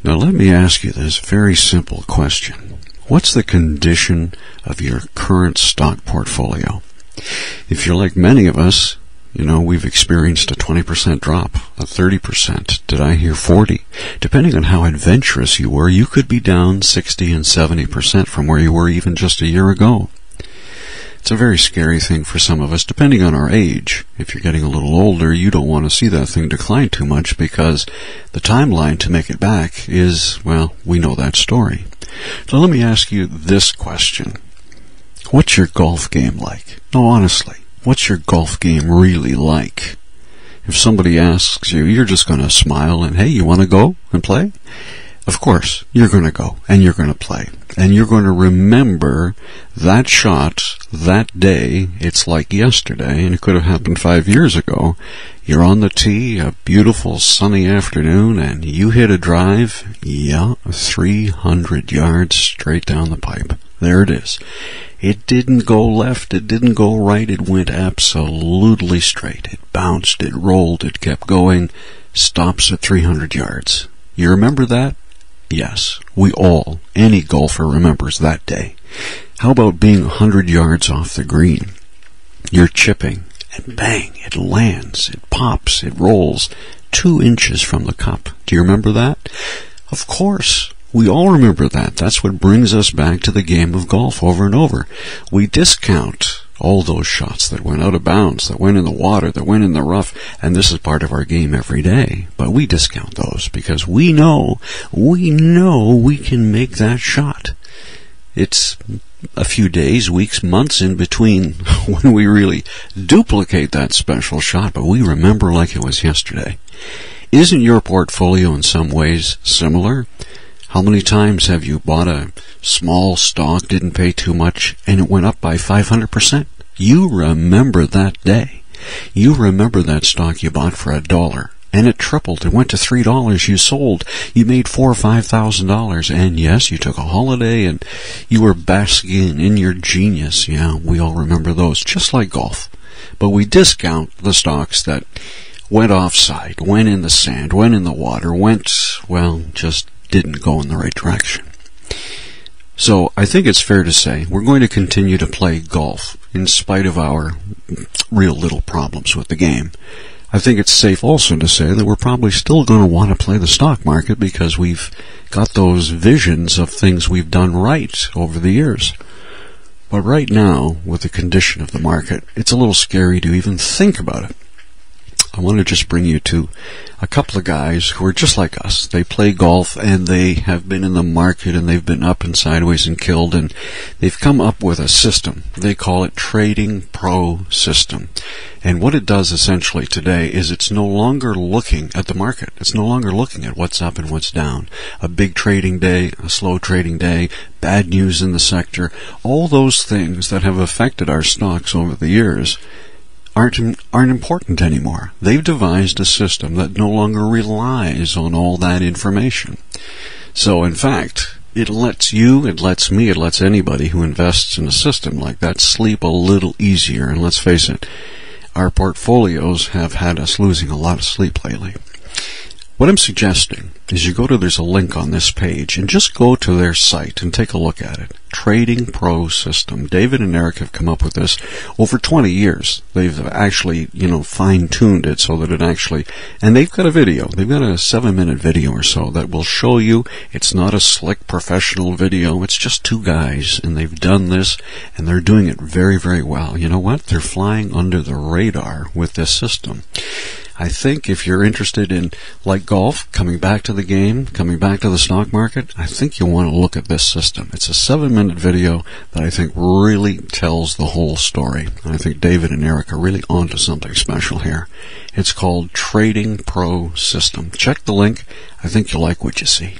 Now let me ask you this very simple question. What's the condition of your current stock portfolio? If you're like many of us, we've experienced a 20% drop, a 30%, did I hear 40? Depending on how adventurous you were, you could be down 60 and 70% from where you were even just a year ago. It's a very scary thing for some of us, depending on our age. If you're getting a little older, you don't want to see that thing decline too much because the timeline to make it back is, well, we know that story. So let me ask you this question. What's your golf game like? No, honestly, what's your golf game really like? If somebody asks you, you're just going to smile and, hey, you want to go and play? Of course, you're going to go and you're going to play. And you're going to remember that shot, that day. It's like yesterday, and it could have happened 5 years ago. You're on the tee, a beautiful sunny afternoon, and you hit a drive, 300 yards straight down the pipe. There it is. It didn't go left, it didn't go right, it went absolutely straight. It bounced, it rolled, it kept going, stops at 300 yards. You remember that? Yes, any golfer remembers that day. How about being 100 yards off the green? You're chipping, and bang, it lands, it pops, it rolls 2 inches from the cup. Do you remember that? Of course, we all remember that. That's what brings us back to the game of golf over and over. We discount all those shots that went out of bounds, that went in the water, that went in the rough, and this is part of our game every day. But we discount those because we know we can make that shot. It's a few days, weeks, months in between when we really duplicate that special shot, but we remember like it was yesterday. Isn't your portfolio in some ways similar? How many times have you bought a small stock, didn't pay too much, and it went up by 500%? You remember that day. You remember that stock you bought for $1, and it tripled. It went to $3. You sold. You made $4,000 or $5,000, and yes, you took a holiday, and you were basking in your genius. Yeah, we all remember those, just like golf. But we discount the stocks that went offside, went in the sand, went in the water, just didn't go in the right direction. So I think it's fair to say we're going to continue to play golf in spite of our real little problems with the game. I think it's safe also to say that we're probably still going to want to play the stock market because we've got those visions of things we've done right over the years. But right now, with the condition of the market, it's a little scary to even think about it. I want to just bring you to a couple of guys who are just like us. They play golf and they have been in the market and they've been up and sideways and killed, and they've come up with a system. They call it Trading Pro System. And what it does essentially today is it's no longer looking at the market. It's no longer looking at what's up and what's down. A big trading day, a slow trading day, bad news in the sector, all those things that have affected our stocks over the years aren't important anymore. They've devised a system that no longer relies on all that information. So, in fact, it lets you, it lets me, it lets anybody who invests in a system like that sleep a little easier. And let's face it, our portfolios have had us losing a lot of sleep lately. What I'm suggesting is there's a link on this page, and just go to their site and take a look at it. Trading Pro System. David and Eric have come up with this over 20 years. They've actually, fine-tuned it so that it actually, and they've got a video. They've got a 7-minute video or so that will show you. It's not a slick professional video. It's just two guys, and they've done this, and they're doing it very, very well. You know what? They're flying under the radar with this system. I think if you're interested in, like golf, coming back to the game, coming back to the stock market, I think you'll want to look at this system. It's a 7-minute video that I think really tells the whole story. And I think David and Eric are really onto something special here. It's called Trading Pro System. Check the link. I think you'll like what you see.